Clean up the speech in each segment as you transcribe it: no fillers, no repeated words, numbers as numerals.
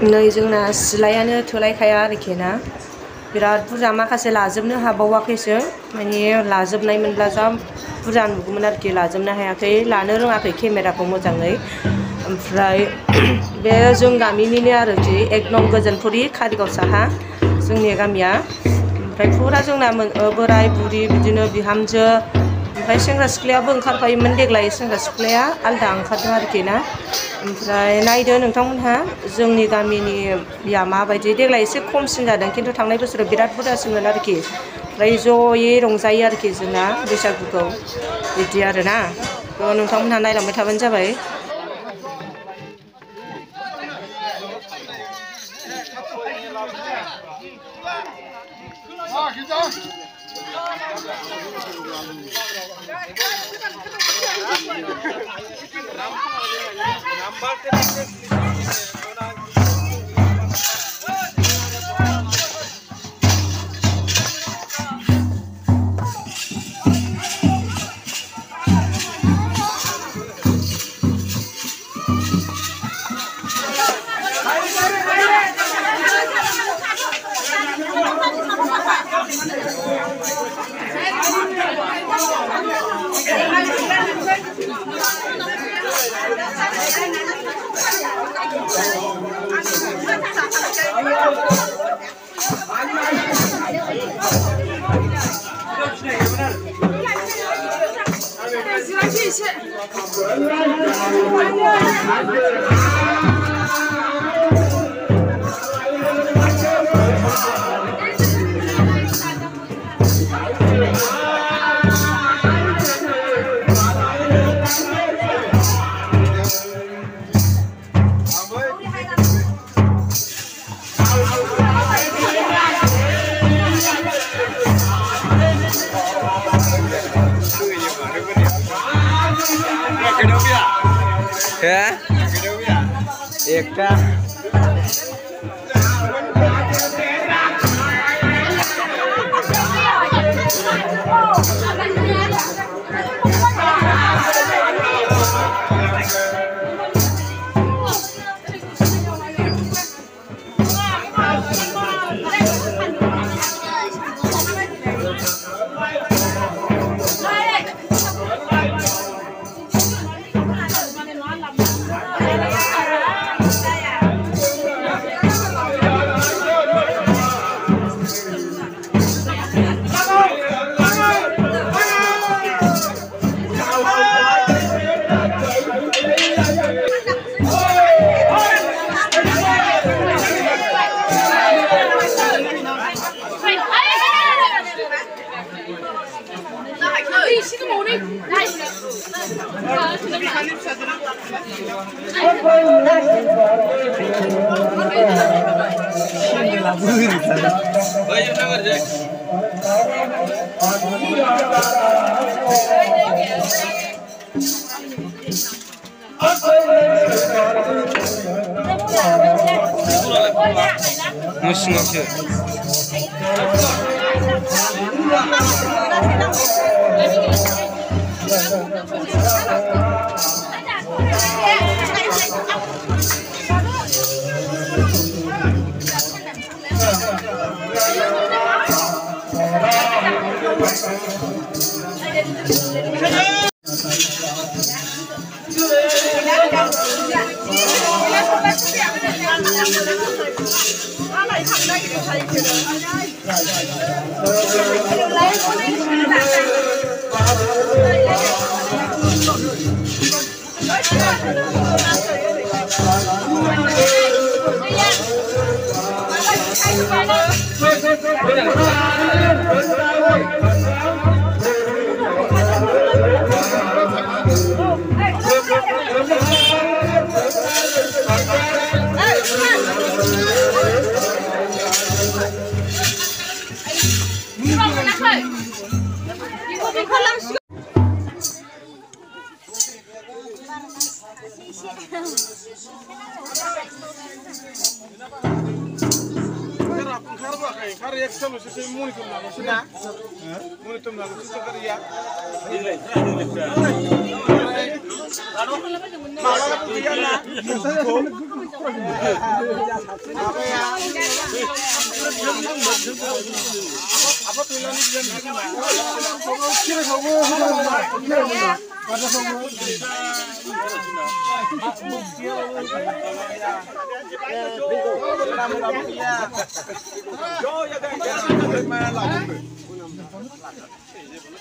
नै जोंना सिलायानो थोलायखाया आरोखि ना बिराद बुरजा माखासे लाजोबनो हाबावाखैसो माने लाजोबनायमोनब्ला जा बुरजा नुगौमोन आरोखि लाजोबनो हायाखै लानो रोङाखै केमेराखौ मोजाङै ओमफ्राय बे जों गामिनिनो आरोखि एक नं गोजोनपुरि कारिगाव साहा जोंनि गामिया ओमफ्राय फुरा जोंना बोराय बुरि बिदिनो बिहामजो ओमफ्राय सेंग्रा सिख्लायाबो ओंखारफायोमोन देग्लाय सेंग्रा सिख्लाया आलदा ओंखारदों आरोखि ना ओमफ्राय नायदो नोंथांमोनहा जोंनि गामिनिया माबायदि देग्लाय एसे खमसिन जादों खिन्थु थांनाय बोसोराव बिराद बुरजासिनमोन आरोखि ओमफ्राय जयै रंजायो आरोखि जोंना बैसागुखौ बिदि आरोना नोंथांमोनहा नायलांबाय थाबानो जाबाय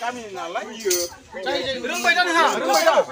Kami nalar iya. Rung baca nih ha, rung baca.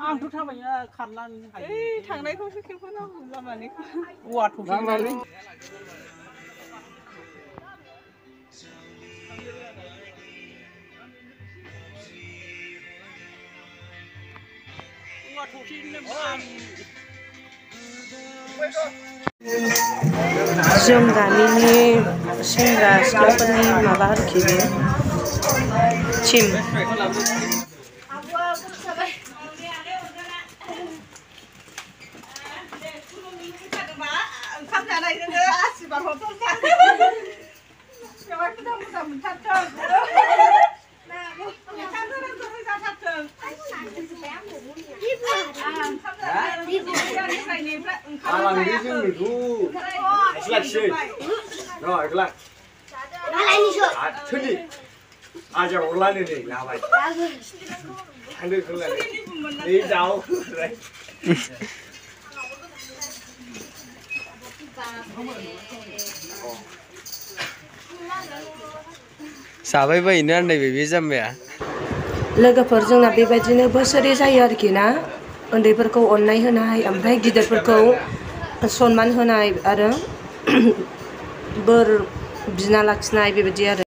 आंथ' थाबायना खारनानै हायो थांनायखौसो खेबखानांगौ लामानि औवा थ'से जों गामिनि सेंग्रा सिख्लाफोरनि माबा आरोखि बे टिम ओंखाम जानाय जोङो आसिबार हरथार बेवहाय मोजां मोजां मोनथारथों aja ulan ini ngapain? Handuk ulan. Ini jauh. Sabai bayino andai bebe जाम्बाया लोगोफोर जोंना बेबायदिनो बोसोरै जायो आरोखि ना उन्दैफोरखौ अननाय होनाय ओमफ्राय गिदिरफोरखौ सनमान होनाय आरो बोर बिना लाखिनाय बेबायदि आरो